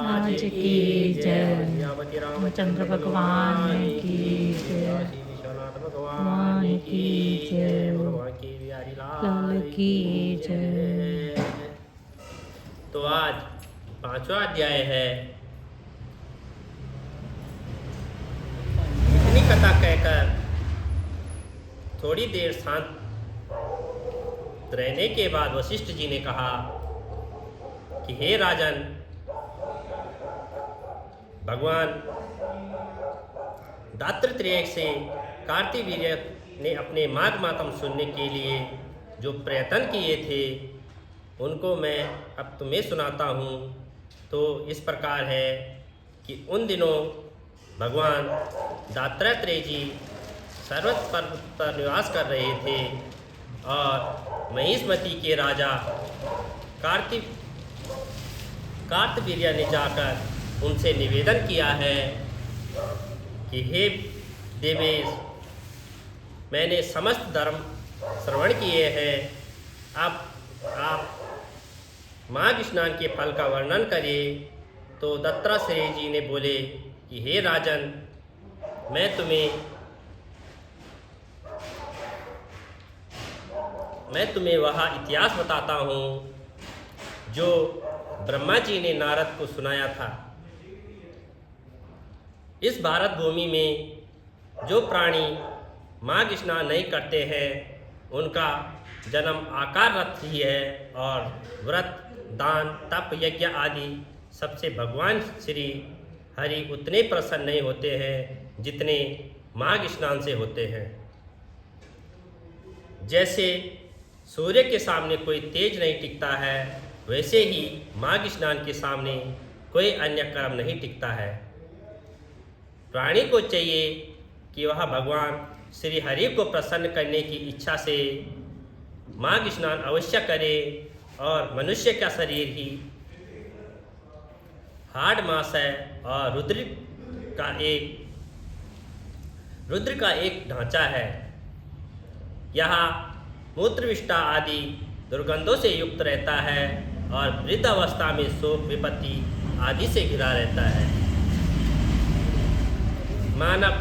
आज की जय। सियापति रामचंद्र भगवान की जय। काशी विश्वनाथ भगवान की जय। भगवान की बिहारी लाल की की जय। जय। तो आज 5वां अध्याय है। इतनी कथा कहकर थोड़ी देर शांत रहने के बाद वशिष्ठ जी ने कहा कि हे राजन, भगवान दत्तात्रेय से कार्तिवीर्य ने अपने माघ मातम सुनने के लिए जो प्रयत्न किए थे उनको मैं अब तुम्हें सुनाता हूँ। तो इस प्रकार है कि उन दिनों भगवान दत्तात्रेय जी सर्वत पर्वत पर निवास कर रहे थे और महिष्मती के राजा कार्तवीर्य ने जाकर उनसे निवेदन किया है कि हे देवेश, मैंने समस्त धर्म श्रवण किए हैं, अब आप माघ स्नान के फल का वर्णन करिए। तो दत्तात्रेय जी ने बोले कि हे राजन, मैं तुम्हें वह इतिहास बताता हूँ जो ब्रह्मा जी ने नारद को सुनाया था। इस भारत भूमि में जो प्राणी माघ स्नान नहीं करते हैं उनका जन्म आकाररत ही है और व्रत, दान, तप, यज्ञ आदि सबसे भगवान श्री हरि उतने प्रसन्न नहीं होते हैं जितने माघ स्नान से होते हैं। जैसे सूर्य के सामने कोई तेज नहीं टिकता है, वैसे ही माघ स्नान के सामने कोई अन्य कर्म नहीं टिकता है। प्राणी को चाहिए कि वह भगवान श्री हरि को प्रसन्न करने की इच्छा से माघ स्नान अवश्य करे और मनुष्य का शरीर ही हार्ड मास है और रुद्र का एक ढांचा है। यहाँ मूत्रविष्टा आदि दुर्गंधों से युक्त रहता है और वृद्ध अवस्था में शोक, विपत्ति आदि से घिरा रहता है। मानव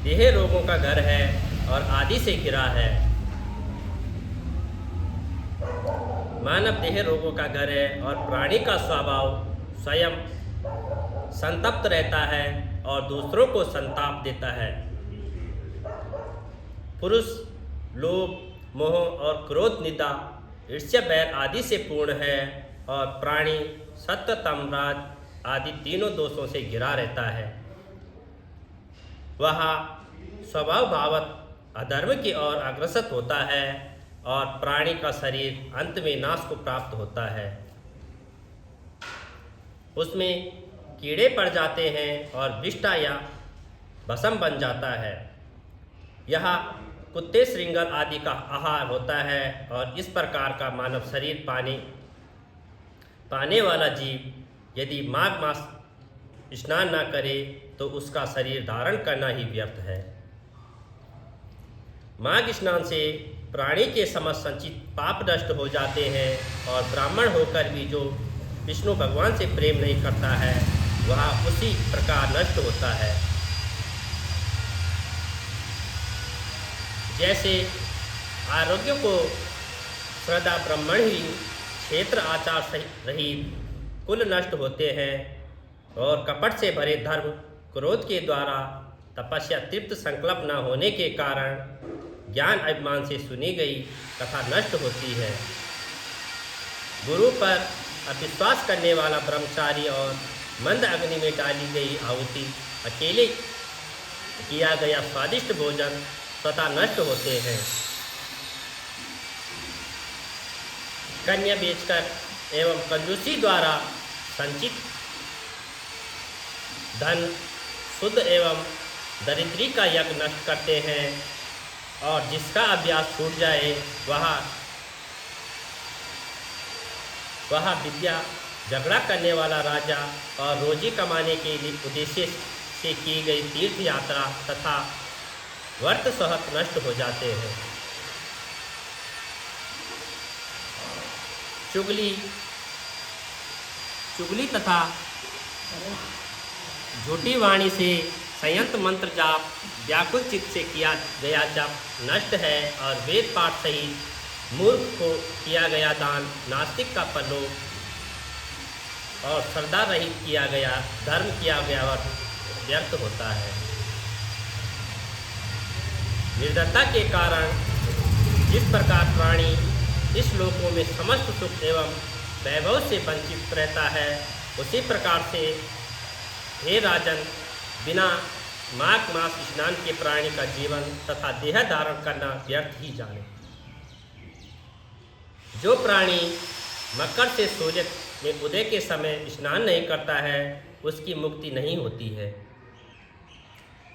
देह रोगों का घर है और आदि से घिरा है। मानव देह रोगों का घर है और प्राणी का स्वभाव स्वयं संतप्त रहता है और दूसरों को संताप देता है। पुरुष लोभ, मोह और क्रोध, निंदा, ईर्ष्या, बैर आदि से पूर्ण है और प्राणी सत्व, तम, राज आदि तीनों दोषों से घिरा रहता है। वह स्वभाव भावत अधर्म की ओर अग्रसर होता है और प्राणी का शरीर अंत में नाश को प्राप्त होता है। उसमें कीड़े पड़ जाते हैं और विष्ठा या भस्म बन जाता है। यह कुत्ते, श्रृंगार आदि का आहार होता है और इस प्रकार का मानव शरीर पाने वाला जीव यदि माघ मास स्नान न करे तो उसका शरीर धारण करना ही व्यर्थ है। माघ स्नान से प्राणी के समस्त संचित पाप नष्ट हो जाते हैं और ब्राह्मण होकर भी जो विष्णु भगवान से प्रेम नहीं करता है वह उसी प्रकार नष्ट होता है। जैसे आरोग्य को श्रद्धा, ब्राह्मण ही क्षेत्र आचार रहित कुल नष्ट होते हैं और कपट से भरे धर्म, क्रोध के द्वारा तपस्या तृप्त संकल्प न होने के कारण ज्ञान अभिमान से सुनी गई कथा नष्ट होती है। गुरु पर अविश्वास करने वाला ब्रह्मचारी और मंद अग्नि में डाली गई आहुति, अकेले किया गया स्वादिष्ट भोजन स्वतः नष्ट होते हैं। कन्या बेचकर एवं कंजूसी द्वारा संचित धन शुद्ध एवं दरिद्री का यज्ञ नष्ट करते हैं और जिसका अभ्यास छूट जाए वह विद्या, झगड़ा करने वाला राजा और रोजी कमाने के लिए उद्देश्य से की गई तीर्थ यात्रा तथा व्रत सहत नष्ट हो जाते हैं। चुगली चुगली तथा झूठी वाणी से संयंत्र मंत्र जाप व्याकुल चित्त से किया गया जप नष्ट है और वेद पाठ सहित मूर्ख को किया गया दान नास्तिक का प्रलोभ और श्रद्धा रहित किया गया धर्म किया गया और व्यर्थ होता है। निर्धनता के कारण जिस प्रकार प्राणी इस लोकों में समस्त सुख एवं वैभव से वंचित रहता है उसी प्रकार से हे राजन बिना माघ मास स्नान के प्राणी का जीवन तथा देह धारण करना व्यर्थ ही जाने। जो प्राणी मकर से सूर्य में उदय के समय स्नान नहीं करता है उसकी मुक्ति नहीं होती है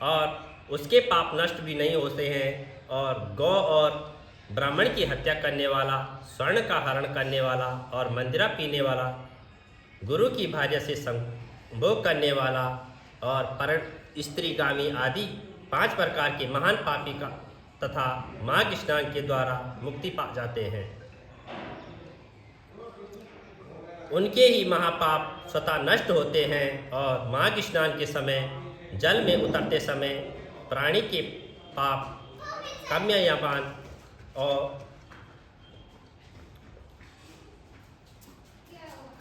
और उसके पाप नष्ट भी नहीं होते हैं। और गौ और ब्राह्मण की हत्या करने वाला, स्वर्ण का हरण करने वाला और मंदिरा पीने वाला, गुरु की भार्या से संभोग करने वाला और पर स्त्रीगामी आदि 5 प्रकार के महान पापी का तथा माघ स्नान के द्वारा मुक्ति पा जाते हैं। उनके ही महापाप स्वतः नष्ट होते हैं और माघ स्नान के समय जल में उतरते समय प्राणी के पाप काम्यमान और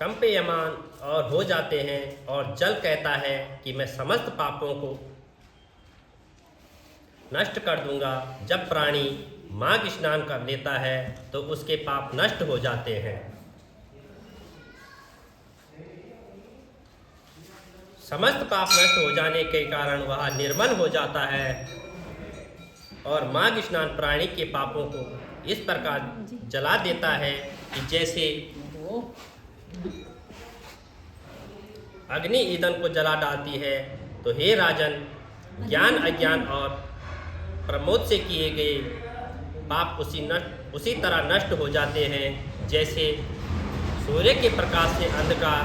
कंपयमान और हो जाते हैं और जल कहता है कि मैं समस्त पापों को नष्ट कर दूंगा। जब प्राणी माघ स्नान कर लेता है तो उसके पाप नष्ट हो जाते हैं। समस्त पाप नष्ट हो जाने के कारण वह निर्मल हो जाता है और माघ स्नान प्राणी के पापों को इस प्रकार जला देता है कि जैसे अग्नि ईंधन को जला डालती है। तो हे राजन ज्ञान अज्ञान और प्रमोद से किए गए पाप उसी तरह नष्ट हो जाते हैं जैसे सूर्य के प्रकाश से अंधकार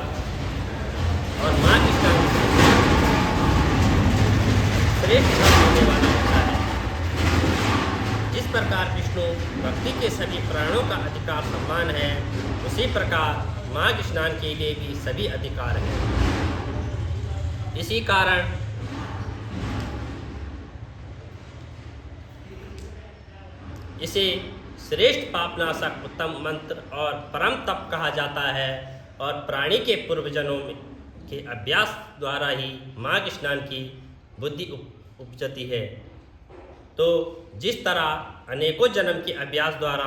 और माघ स्नान श्रेष्ठ होने वाला होता है। जिस प्रकार विष्णु भक्ति के सभी प्राणों का अधिकार सम्मान है उसी प्रकार माघ स्नान के लिए भी सभी अधिकार हैं। इसी कारण इसे श्रेष्ठ पापनाशक उत्तम मंत्र और परम तप कहा जाता है और प्राणी के पूर्वजनों के अभ्यास द्वारा ही माघ स्नान की बुद्धि उपजती है। तो जिस तरह अनेकों जन्म के अभ्यास द्वारा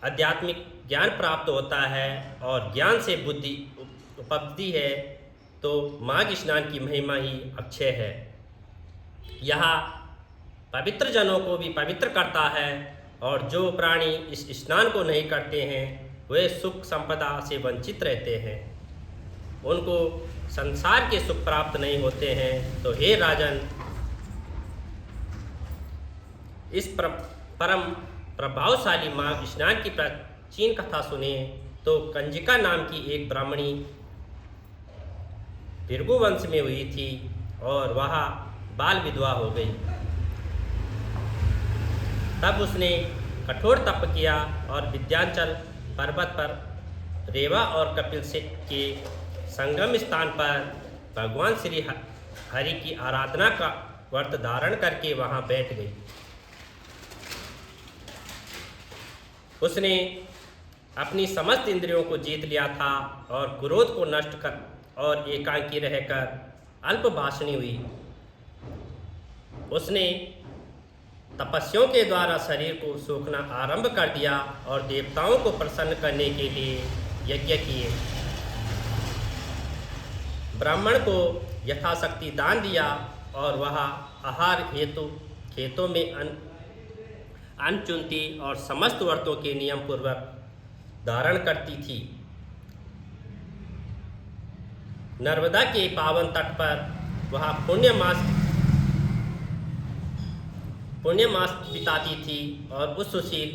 आध्यात्मिक ज्ञान प्राप्त होता है और ज्ञान से बुद्धि उपजती है तो माघ स्नान की महिमा ही अक्षय है। यह पवित्र जनों को भी पवित्र करता है और जो प्राणी इस स्नान को नहीं करते हैं वे सुख संपदा से वंचित रहते हैं, उनको संसार के सुख प्राप्त नहीं होते हैं। तो हे राजन इस परम प्रभावशाली माघ स्नान की प्राचीन कथा सुने तो कंजिका नाम की एक ब्राह्मणी भृगु वंश में हुई थी और वह बाल विधवा हो गई। तब उसने कठोर तप किया और विंध्याचल पर्वत पर रेवा और कपिल से के संगम स्थान पर भगवान श्री हरि की आराधना का व्रत धारण करके वहां बैठ गई। उसने अपनी समस्त इंद्रियों को जीत लिया था और क्रोध को नष्ट कर और एकांकी रहकर अल्प भाषणी हुई। उसने तपस्याओं के द्वारा शरीर को सूखना आरंभ कर दिया और देवताओं को प्रसन्न करने के लिए यज्ञ किए। ब्राह्मण को यथाशक्ति दान दिया और वह आहार हेतु खेतों में अन्न चुनती और समस्त व्रतों के नियम पूर्वक धारण करती थी। नर्मदा के पावन तट पर वह पुण्य मास बिताती थी और उस सुशील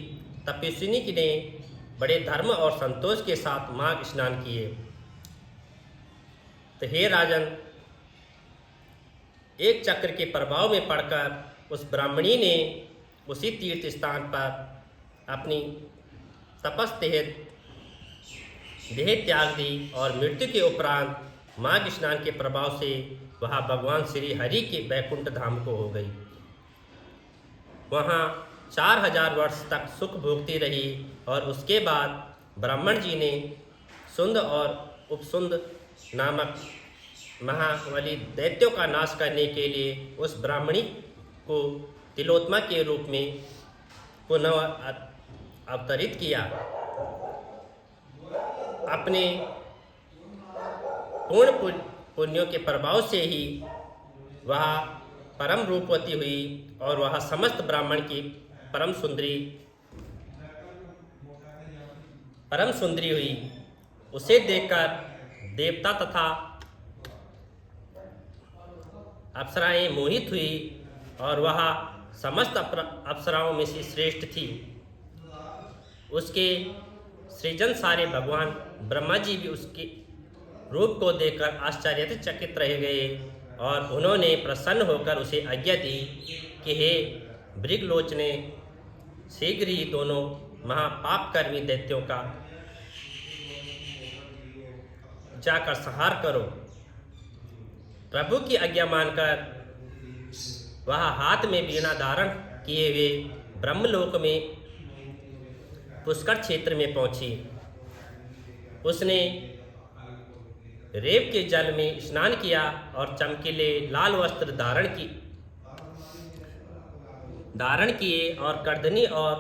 तपस्विनी ने बड़े धर्म और संतोष के साथ माघ स्नान किए। तो हे राजन एक चक्र के प्रभाव में पड़कर उस ब्राह्मणी ने उसी तीर्थ स्थान पर अपनी तपस तहत देह त्याग दी और मृत्यु के उपरांत माघ स्नान के प्रभाव से वह भगवान श्री हरि के बैकुंठ धाम को हो गई। वहाँ 4000 वर्ष तक सुख भोगती रही और उसके बाद ब्राह्मण जी ने सुंद और उपसुंद नामक महाबली दैत्यों का नाश करने के लिए उस ब्राह्मणी को तिलोत्मा के रूप में पुनः अवतरित किया। अपने पूर्ण पुण्यों के प्रभाव से ही वह परम रूपवती हुई और वह समस्त ब्राह्मण की परम सुंदरी हुई। उसे देखकर देवता तथा अप्सराएं मोहित हुई और वह समस्त अप्सराओं में से श्रेष्ठ थी। उसके सृजन सारे भगवान ब्रह्मा जी भी उसके रूप को देखकर आश्चर्यचकित रह गए और उन्होंने प्रसन्न होकर उसे आज्ञा दी कि हे मृगलोचने, शीघ्र ही दोनों महापापकर्मी दैत्यों का जाकर संहार करो। प्रभु की आज्ञा मानकर वह हाथ में वीणा धारण किए हुए ब्रह्मलोक में पुष्कर क्षेत्र में पहुंची। उसने रेव के जल में स्नान किया और चमकीले लाल वस्त्र धारण किए और कर्दनी और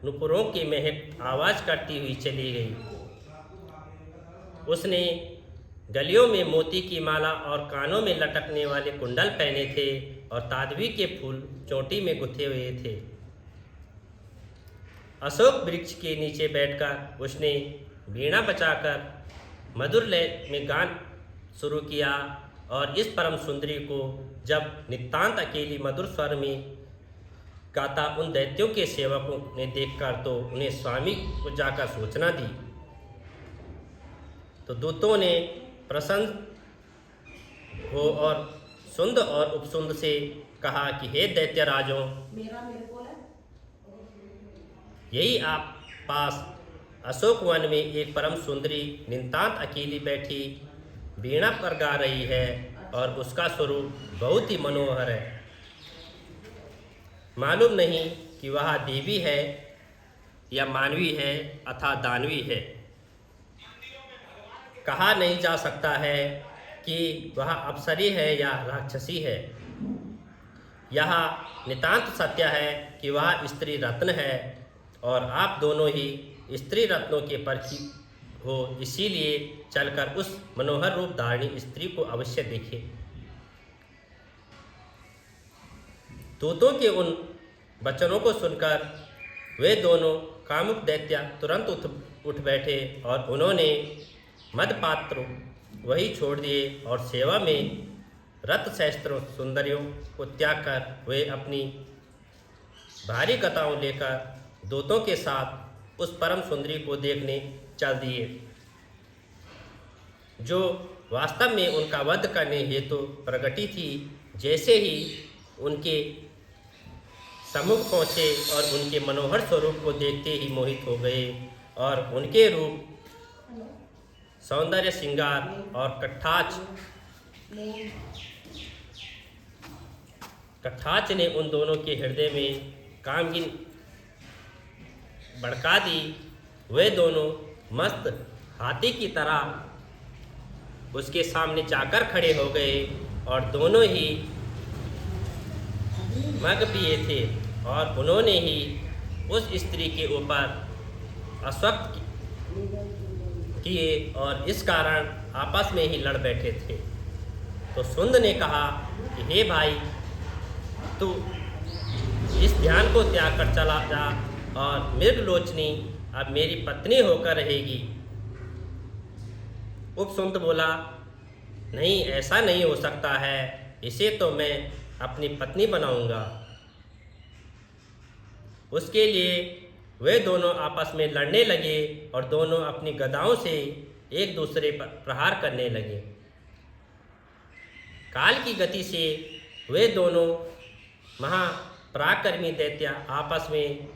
नुपुरों की महक आवाज करती हुई चली गई। उसने गलियों में मोती की माला और कानों में लटकने वाले कुंडल पहने थे और तादवी के फूल चोटी में गुथे हुए थे। अशोक वृक्ष के नीचे बैठकर उसने वीणा बजाकर मधुर लय में गान शुरू किया और इस परम सुंदरी को जब नितांत अकेली मधुर स्वर में गाता उन दैत्यों के सेवकों ने देखकर तो उन्हें स्वामी को जाकर सूचना दी। तो दूतों ने प्रसन्न हो और सुंद और उपसुंद से कहा कि हे दैत्य राजों, यही आप पास अशोक वन में एक परम सुंदरी नितांत अकेली बैठी वीणा पर गा रही है और उसका स्वरूप बहुत ही मनोहर है। मालूम नहीं कि वह देवी है या मानवी है अथवा दानवी है। कहा नहीं जा सकता है कि वह अप्सरी है या राक्षसी है। यह नितांत सत्य है कि वह स्त्री रत्न है और आप दोनों ही स्त्री रत्नों के परखी हो, इसीलिए चलकर उस मनोहर रूप धारिणी स्त्री को अवश्य देखें। दूतों के उन वचनों को सुनकर वे दोनों कामुक दैत्य तुरंत उठ बैठे और उन्होंने मदपात्र वही छोड़ दिए और सेवा में रत सहस्त्रों सुंदरियों को त्याग कर वे अपनी भारी कथाओं लेकर दूतों के साथ उस परम सुंदरी को देखने चल दिए, जो वास्तव में उनका वध करने हेतु प्रगटी थी। जैसे ही उनके सम्मुख पहुँचे और उनके मनोहर स्वरूप को देखते ही मोहित हो गए और उनके रूप, सौंदर्य, श्रृंगार और कठाच ने उन दोनों के हृदय में कामगिन भड़का दी। वे दोनों मस्त हाथी की तरह उसके सामने जाकर खड़े हो गए और दोनों ही मग पिए थे और उन्होंने ही उस स्त्री के ऊपर अश्वत्थ किए और इस कारण आपस में ही लड़ बैठे थे। तो सुंद ने कहा कि हे भाई, तू इस ध्यान को त्याग कर चला जा और मृगलोचनी अब मेरी पत्नी होकर रहेगी। उपसुंद बोला, नहीं, ऐसा नहीं हो सकता है, इसे तो मैं अपनी पत्नी बनाऊंगा। उसके लिए वे दोनों आपस में लड़ने लगे और दोनों अपनी गदाओं से एक दूसरे पर प्रहार करने लगे। काल की गति से वे दोनों महापराक्रमी दैत्य आपस में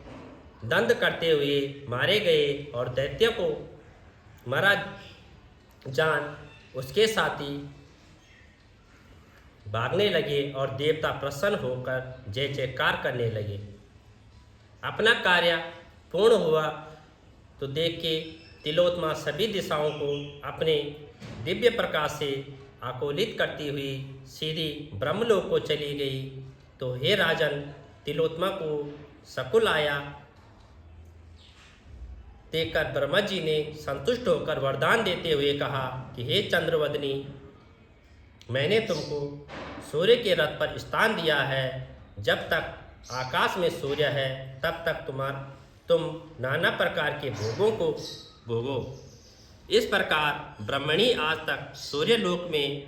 दंड करते हुए मारे गए और दैत्य को मरा जान उसके साथी भागने लगे और देवता प्रसन्न होकर जय जयकार करने लगे। अपना कार्य पूर्ण हुआ तो देख के तिलोत्तमा सभी दिशाओं को अपने दिव्य प्रकाश से आकोलित करती हुई सीधी ब्रह्मलोक को चली गई। तो हे राजन, तिलोत्तमा को शकुल आया देखकर ब्रह्मा जी ने संतुष्ट होकर वरदान देते हुए कहा कि हे चंद्रवदनी, मैंने तुमको सूर्य के रथ पर स्थान दिया है। जब तक आकाश में सूर्य है तब तक तुम नाना प्रकार के भोगों को भोगो। इस प्रकार ब्रह्मणी आज तक सूर्यलोक में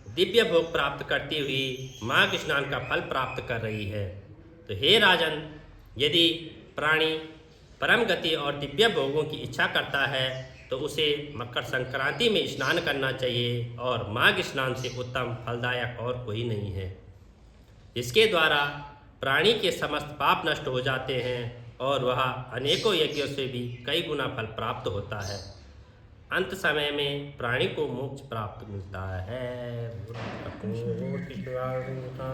दिव्य भोग प्राप्त करती हुई माघ स्नान का फल प्राप्त कर रही है। तो हे राजन, यदि प्राणी परम गति और दिव्य भोगों की इच्छा करता है तो उसे मकर संक्रांति में स्नान करना चाहिए, और माघ स्नान से उत्तम फलदायक और कोई नहीं है। इसके द्वारा प्राणी के समस्त पाप नष्ट हो जाते हैं और वह अनेकों यज्ञों से भी कई गुना फल प्राप्त होता है। अंत समय में प्राणी को मोक्ष प्राप्त मिलता है।